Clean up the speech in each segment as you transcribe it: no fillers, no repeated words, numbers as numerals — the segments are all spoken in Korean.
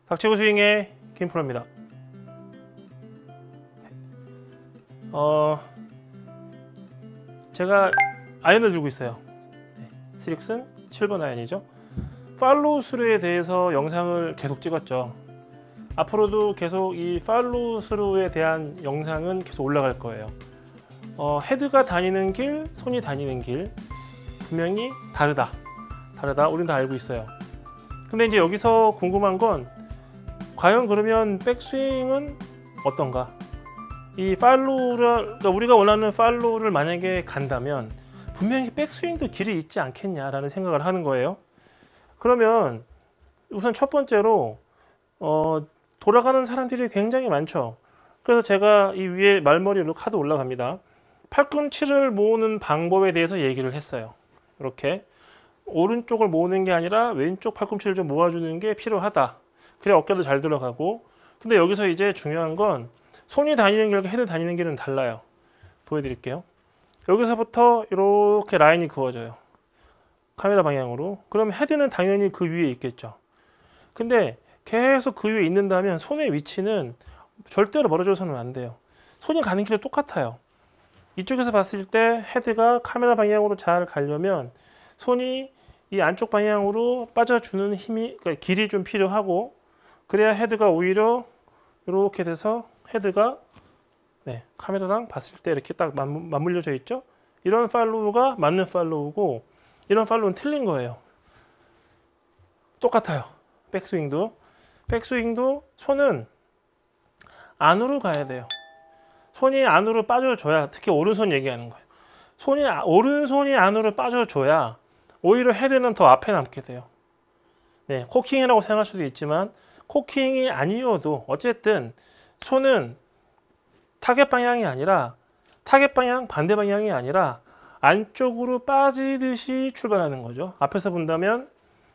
닥치고 스윙의 김프로입니다. 제가 아이언을 들고 있어요. 스릭슨 7번 아이언이죠. 팔로우 스루에 대해서 영상을 계속 찍었죠. 앞으로도 계속 이 팔로우 스루에 대한 영상은 계속 올라갈 거예요. 헤드가 다니는 길, 손이 다니는 길 분명히 다르다. 우린 다 알고 있어요. 근데 이제 여기서 궁금한 건 과연 그러면 백스윙은 어떤가? 이 팔로우를, 그러니까 우리가 원하는 팔로우를 만약에 간다면 분명히 백스윙도 길이 있지 않겠냐라는 생각을 하는 거예요. 그러면 우선 첫 번째로 돌아가는 사람들이 굉장히 많죠. 그래서 제가 이 위에 말머리로 카드 올라갑니다. 팔꿈치를 모으는 방법에 대해서 얘기를 했어요. 이렇게 오른쪽을 모으는 게 아니라 왼쪽 팔꿈치를 좀 모아주는 게 필요하다. 그래 어깨도 잘 들어가고. 근데 여기서 이제 중요한 건 손이 다니는 길과 헤드 다니는 길은 달라요. 보여드릴게요. 여기서부터 이렇게 라인이 그어져요. 카메라 방향으로. 그럼 헤드는 당연히 그 위에 있겠죠. 근데 계속 그 위에 있는다면 손의 위치는 절대로 멀어져서는 안 돼요. 손이 가는 길이 똑같아요. 이쪽에서 봤을 때 헤드가 카메라 방향으로 잘 가려면 손이 이 안쪽 방향으로 빠져주는 힘이, 그러니까 길이 좀 필요하고, 그래야 헤드가 오히려 이렇게 돼서 헤드가 카메라랑 봤을 때 이렇게 딱 맞물려져 있죠. 이런 팔로우가 맞는 팔로우고, 이런 팔로우는 틀린 거예요. 똑같아요. 백스윙도 손은 안으로 가야 돼요. 손이 안으로 빠져줘야, 특히 오른손 얘기하는 거예요. 오른손이 안으로 빠져줘야 오히려 헤드는 더 앞에 남게 돼요. 코킹이라고 생각할 수도 있지만 코킹이 아니어도 어쨌든 손은 타겟 방향이 아니라, 타겟 방향 반대 방향이 아니라 안쪽으로 빠지듯이 출발하는 거죠. 앞에서 본다면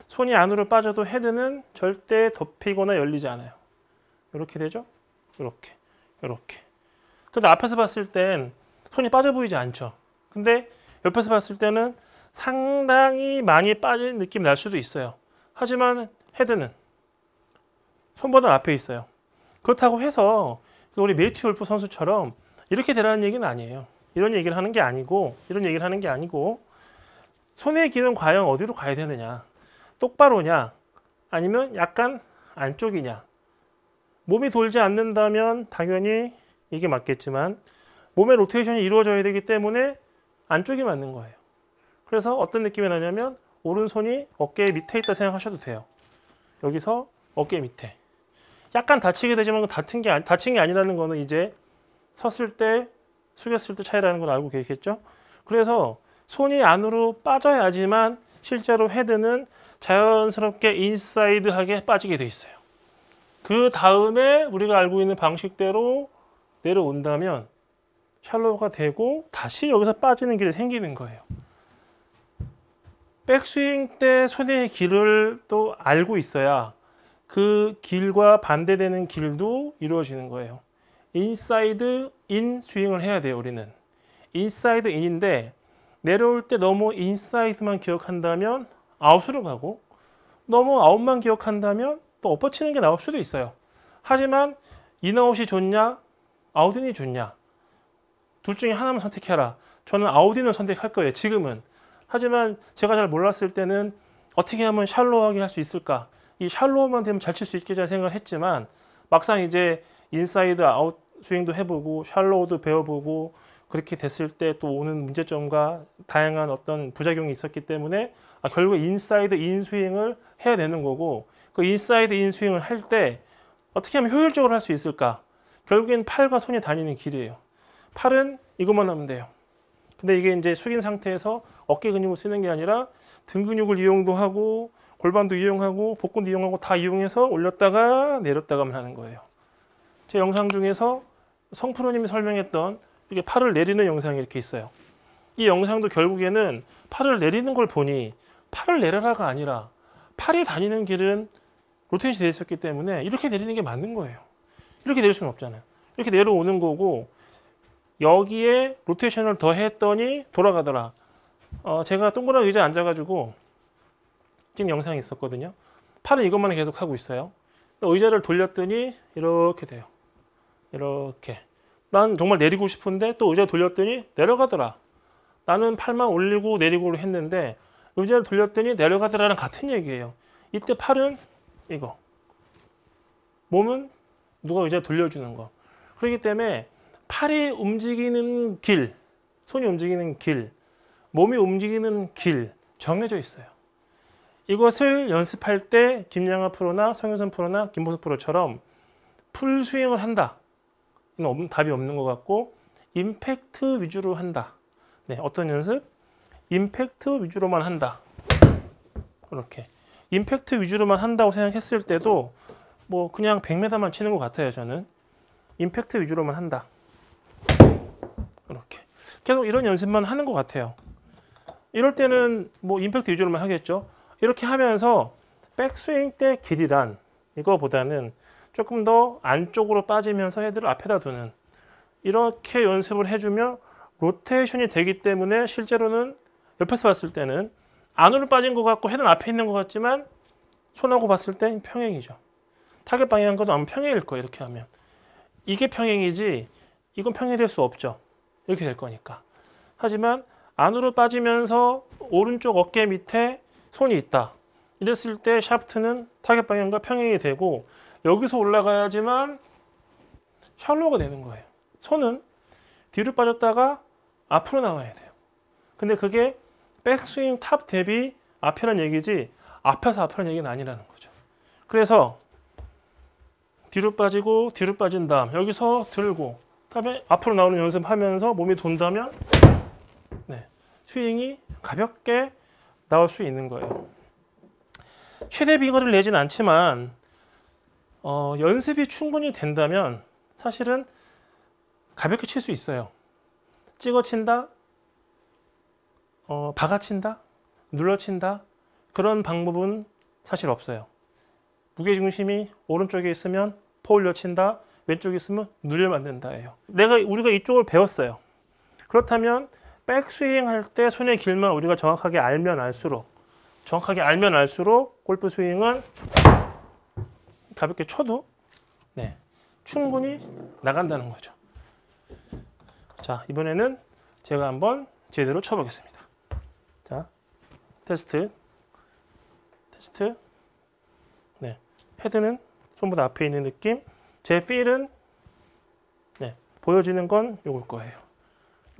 손이 안으로 빠져도 헤드는 절대 덮이거나 열리지 않아요. 이렇게 되죠. 이렇게. 근데 앞에서 봤을 땐 손이 빠져 보이지 않죠. 근데 옆에서 봤을 때는 상당히 많이 빠진 느낌 날 수도 있어요. 하지만 헤드는 손보다 앞에 있어요. 그렇다고 해서 우리 매튜 울프 선수처럼 이렇게 되라는 얘기는 아니에요. 이런 얘기를 하는 게 아니고, 손의 길은 과연 어디로 가야 되느냐, 똑바로냐 아니면 약간 안쪽이냐. 몸이 돌지 않는다면 당연히 이게 맞겠지만 몸의 로테이션이 이루어져야 되기 때문에 안쪽이 맞는 거예요. 그래서 어떤 느낌이 나냐면 오른손이 어깨 밑에 있다 생각하셔도 돼요. 여기서 어깨 밑에 약간 다치게 되지만 다친 게 아니라는 거는 이제 섰을 때 숙였을 때 차이라는 걸 알고 계시겠죠. 그래서 손이 안으로 빠져야지만 실제로 헤드는 자연스럽게 인사이드하게 빠지게 돼 있어요. 그 다음에 우리가 알고 있는 방식대로 내려온다면 샬로우가 되고 다시 여기서 빠지는 길이 생기는 거예요. 백스윙 때 손의 길을 또 알고 있어야 그 길과 반대되는 길도 이루어지는 거예요. 인사이드 인 스윙을 해야 돼요. 우리는 인사이드 인인데 내려올 때 너무 인사이드만 기억한다면 아웃으로 가고, 너무 아웃만 기억한다면 또 엎어치는 게 나올 수도 있어요. 하지만 인아웃이 좋냐 아웃인이 좋냐, 둘 중에 하나만 선택해라. 저는 아웃인을 선택할 거예요, 지금은. 하지만 제가 잘 몰랐을 때는 어떻게 하면 샬로우하게 할 수 있을까, 이 샬로우만 되면 잘 칠 수 있겠다는 생각을 했지만 막상 이제 인사이드 아웃 스윙도 해보고 샬로우도 배워보고 그렇게 됐을 때 또 오는 문제점과 다양한 어떤 부작용이 있었기 때문에 결국 인사이드 인 스윙을 해야 되는 거고, 그 인사이드 인 스윙을 할 때 어떻게 하면 효율적으로 할 수 있을까? 결국엔 팔과 손이 다니는 길이에요. 팔은 이것만 하면 돼요. 근데 이게 이제 숙인 상태에서 어깨 근육을 쓰는 게 아니라 등 근육을 이용도 하고 골반도 이용하고 복근도 이용하고 다 이용해서 올렸다가 내렸다가만 하는 거예요. 제 영상 중에서 성프로님이 설명했던 이게 팔을 내리는 영상이 이렇게 있어요. 이 영상도 결국에는 팔을 내리는 걸 보니 팔을 내려라가 아니라 팔이 다니는 길은 로테이션이 되어 있었기 때문에 이렇게 내리는 게 맞는 거예요. 이렇게 내릴 수는 없잖아요. 이렇게 내려오는 거고 여기에 로테이션을 더 했더니 돌아가더라. 제가 동그란 의자에 앉아가지고 찍은 영상이 있었거든요. 팔은 이것만 계속 하고 있어요. 의자를 돌렸더니 이렇게 돼요. 이렇게. 난 정말 내리고 싶은데 또 의자 돌렸더니 내려가더라. 나는 팔만 올리고 내리고 했는데 의자를 돌렸더니 내려가더라랑 같은 얘기예요. 이때 팔은 이거, 몸은 누가 의자를 돌려주는 거. 그렇기 때문에 팔이 움직이는 길, 손이 움직이는 길, 몸이 움직이는 길 정해져 있어요. 이것을 연습할 때 김양아 프로나 성윤선 프로나 김보석 프로처럼 풀스윙을 한다. 이건 답이 없는 것 같고, 임팩트 위주로 한다. 네, 어떤 연습? 임팩트 위주로만 한다. 이렇게 임팩트 위주로만 한다고 생각했을 때도 뭐 그냥 100m만 치는 것 같아요. 저는 임팩트 위주로만 한다. 이렇게 계속 이런 연습만 하는 것 같아요. 이럴 때는 뭐 임팩트 위주로만 하겠죠. 이렇게 하면서 백스윙 때 길이란 이거보다는 조금 더 안쪽으로 빠지면서 헤드를 앞에다 두는, 이렇게 연습을 해주면 로테이션이 되기 때문에 실제로는 옆에서 봤을 때는 안으로 빠진 것 같고 헤드는 앞에 있는 것 같지만 손하고 봤을 땐 평행이죠. 타겟 방향과도 아마 평행일 거예요. 이렇게 하면 이게 평행이지 이건 평행이 될 수 없죠. 이렇게 될 거니까. 하지만 안으로 빠지면서 오른쪽 어깨 밑에 손이 있다. 이랬을 때 샤프트는 타겟 방향과 평행이 되고 여기서 올라가야지만 샬로우가 되는 거예요. 손은 뒤로 빠졌다가 앞으로 나와야 돼요. 근데 그게 백스윙 탑 대비 앞이라는 얘기지 앞에서 앞이라는 얘기는 아니라는 거죠. 그래서 뒤로 빠지고 뒤로 빠진 다음 여기서 들고 그다음에 앞으로 나오는 연습하면서 몸이 돈다면 네, 스윙이 가볍게 나올 수 있는 거예요. 최대 비거리를 내진 않지만 연습이 충분히 된다면 사실은 가볍게 칠 수 있어요. 찍어 친다, 박아 친다, 눌러 친다, 그런 방법은 사실 없어요. 무게중심이 오른쪽에 있으면 포 올려 친다, 왼쪽에 있으면 눌려 만든다예요. 우리가 이쪽을 배웠어요. 그렇다면 백스윙 할 때 손의 길만 우리가 정확하게 알면 알수록 골프 스윙은 가볍게 쳐도 네, 충분히 나간다는 거죠. 자, 이번에는 제가 한번 제대로 쳐보겠습니다. 자, 테스트. 네, 헤드는 손보다 앞에 있는 느낌. 제 필은 네, 보여지는 건 요걸 거예요.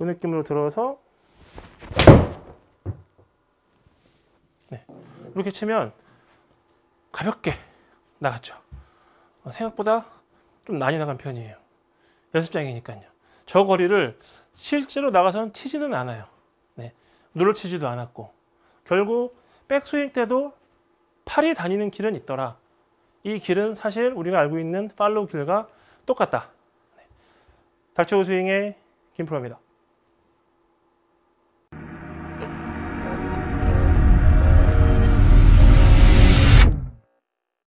이 느낌으로 들어서 네, 이렇게 치면 가볍게 나갔죠. 생각보다 좀 많이 나간 편이에요. 연습장이니까요. 저 거리를 실제로 나가서는 치지는 않아요. 네, 눌러 치지도 않았고 결국 백스윙 때도 팔이 다니는 길은 있더라. 이 길은 사실 우리가 알고 있는 팔로우 길과 똑같다. 네. 닥쳐 스윙의 김프로입니다.